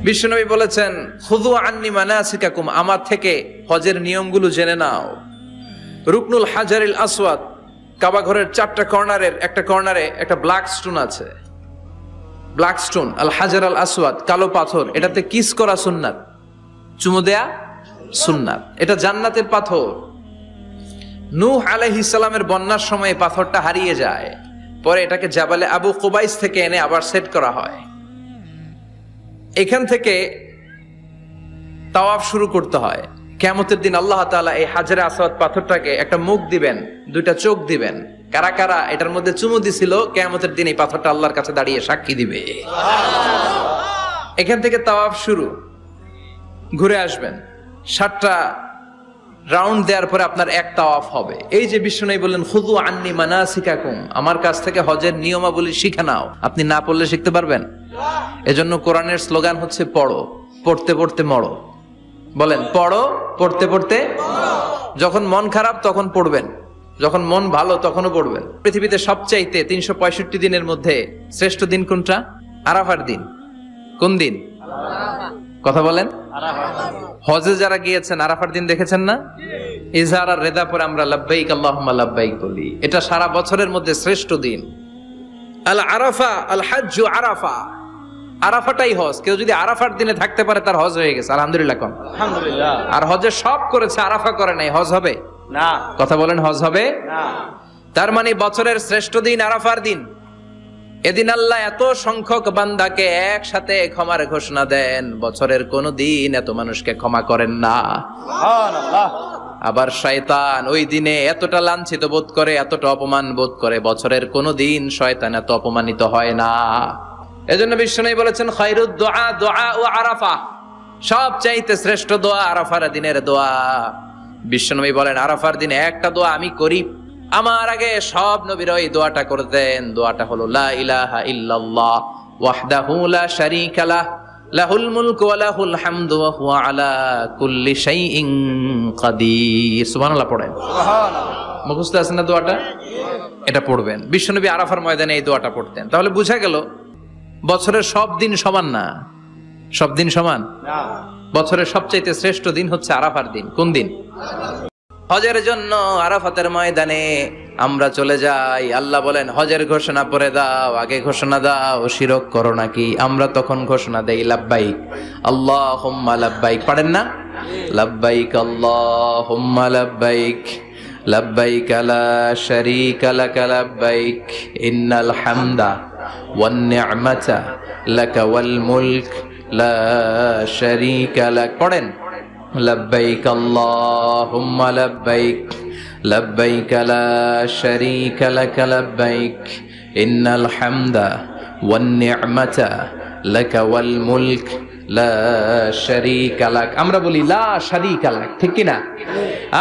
বিশ্বনবী বলেছেন, খুযু আন্নি মানাসিকাকুম, আমার থেকে হজের নিয়মগুলো জেনে নাও। রুকনুল হাজারিল আসওয়াদ, কাবা ঘরের 4টা কর্নারের একটা কর্নারে একটা ব্ল্যাক স্টোন আছে। ব্ল্যাক স্টোন, আল হাজার আল আসওয়াদ, কালো পাথর। এটাতে কিস করা সুন্নাত, চুমু দেয়া সুন্নাত। এটা জান্নাতের পাথর। নূহ আলাইহিস সালামের বন্যার সময় পাথরটা হারিয়ে যায়, পরে এটাকে জাবালে আবু কুবাইস থেকে এনে আবার সেট করা হয়। এখান থেকে তাওয়াফ শুরু করতে হয়। কিয়ামতের দিন আল্লাহ তাআলা এই হাজারে আসওয়াদ পাথরটাকে একটা মুখ দিবেন, 2টা চোখ দিবেন। কারা কারা এটার মধ্যে চুমু দিছিল, কিয়ামতের দিন এই পাথরটা আল্লাহর কাছে দাঁড়িয়ে সাক্ষী দিবে। এখান থেকে তাওয়াফ শুরু। ঘুরে আসবেন, 7টা রাউন্ড দেওয়ার পরে আপনার এক তাওয়াফ হবে। এই যে বিশ্বনবী বললেন, খুযু আন্নি মানাসিকাকুম, আমার কাছ থেকে হজের নিয়মাবলী শিখে নাও। আপনি না পড়লে শিখতে পারবেন? এজন্য কোরআনের স্লোগান হচ্ছে পড়ো, পড়তে পড়তে মরো। বলেন, পড়ো, পড়তে পড়তে। যখন মন খারাপ তখন পড়বেন, যখন মন ভালো তখনও পড়বেন। পৃথিবীতে সবচাইতে 365 দিনের মধ্যে শ্রেষ্ঠ দিন কোনটা? আরাফার দিন। কোন দিন? কথা বলেন। হজে যারা গিয়েছেন আরাফার দিন দেখেছেন না? ইজহার আর রেদা পরে আমরা লাব্বাইক আল্লাহুম্মা লাব্বাইক বলি। এটা সারা বছরের মধ্যে শ্রেষ্ঠ দিন। আল আরাফা, আল হাজ্জু আরাফা। আরাফাটাই হজ। কেউ যদি আরাফার দিনে থাকতে পারে তার হজ হয়ে গেছে। আলহামদুলিল্লাহ কোন? আলহামদুলিল্লাহ। আর হজে সব করেছে, আরাফা করে নাই, হজ হবে না। কথা বলেন, হজ হবে না। তার মানে বছরের শ্রেষ্ঠ দিন আরাফার দিন। এদিন আল্লাহ এত সংখ্যক বান্দাকে একসাথে ক্ষমার ঘোষণা দেন, বছরের কোন দিন এত মানুষকে ক্ষমা করেন না। সুবহানাল্লাহ। আবার শয়তান ওই দিনে এতটা লাঞ্ছিত বোধ করে, এতটা অপমান বোধ করে, বছরের কোন দিন শয়তান এত অপমানিত হয় না। এজন্য বিশ্বনবী বলেছেন, খায়রুদ দুআ দুআ ও আরাফা, সবচাইতে শ্রেষ্ঠ দোয়া আরাফার দিনের দোয়া। বিশ্বনবী বলেন, আরাফার দিনে একটা দোয়া আমি করি, আমার আগে সব নবীরা এই দোয়াটা করতেন। দোয়াটা হলো, লা ইলাহা ইল্লাল্লাহ ওয়াহদাহু লা শারীকা লাহ, লাহুল মুলকু ওয়া লাহুল হামদু ওয়া হুয়া আলা কুল্লি শাইইন কাদির। সুবহানাল্লাহ পড়েন। সুবহানাল্লাহ। মুখস্থ আছে না দোয়াটা? এটা পড়বেন। বিশ্বনবী আরাফার ময়দানে এই দোয়াটা পড়তেন। তাহলে বোঝা গেল বছরের সব দিন সমান না। সব দিন সমান না। বছরের সবচাইতে শ্রেষ্ঠ দিন হচ্ছে আরাফার দিন। কোন দিন? হজের জন্য আরাফাতের ময়দানে আমরা চলে যাই। আল্লাহ বলেন, হজের ঘোষণা পরে দাও, আগে ঘোষণা দাও, শিরক করো নাকি? আমরা তখন ঘোষণা দেই, লাব্বাইক আল্লাহুম্মা লাব্বাইক। পারেন না? লাব্বাইক আল্লাহুম্মা লাব্বাইক, লাব্বাইক লা শারীকা লাক লাব্বাইক, ইন্নাল হামদা ওয়ান নি'মাতা লাকা ওয়াল মুলক লা শারীকা লাক। পড়েন, লব্বাইক আল্লাহুম্মা লব্বাইক, লব্বাইক লা শারীকা লাক লব্বাইক, ইন্নাল হামদা ওয়ান নি'মাতা লাকা ওয়াল মুলক লা শারীকা লাক। আমরা বলি লা শারীকা লাক, ঠিক কি না?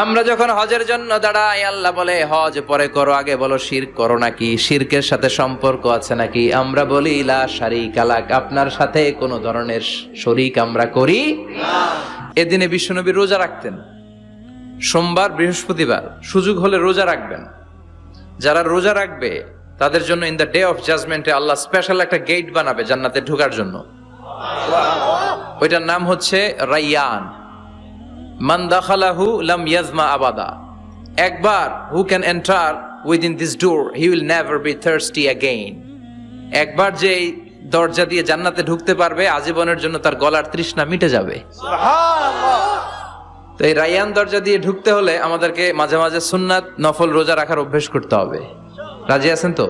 আমরা যখন হজের জন্য দাঁড়াই, আল্লাহ বলে হজ পরে করো, আগে বলো শিরক করো নাকি? শিরকের সাথে সম্পর্ক আছে নাকি? আমরা বলি লা শারীকা লাক, আপনার সাথে কোনো ধরনের শরীক আমরা করি না। এদিনে বিশ্বনবী রোজা রাখতেন, সোমবার, বৃহস্পতিবার। সুযোগ হলে রোজা রাখবেন। যারা রোজা রাখবে তাদের জন্য ইন দ্য ডে অফ জাজমেন্টে আল্লাহ স্পেশাল একটা গেট বানাবে জান্নাতে ঢোকার জন্য। ওইটার নাম হচ্ছে রাইয়ান। মান দাখালাহু লাম ইয়াজমা আবাদা। একবার who can enter within this door he will never be thirsty again. একবার যে দরজা দিয়ে জান্নাতে ঢুকতে পারবে, আজীবনের জন্য তার গলার তৃষ্ণা মিটে যাবে। সুবহানাল্লাহ। তো এই রাইয়ান দরজা দিয়ে ঢুকতে হলে আমাদেরকে মাঝে মাঝে সুন্নাত নফল রোজা রাখার অভ্যেস করতে হবে। রাজি আছেন তো?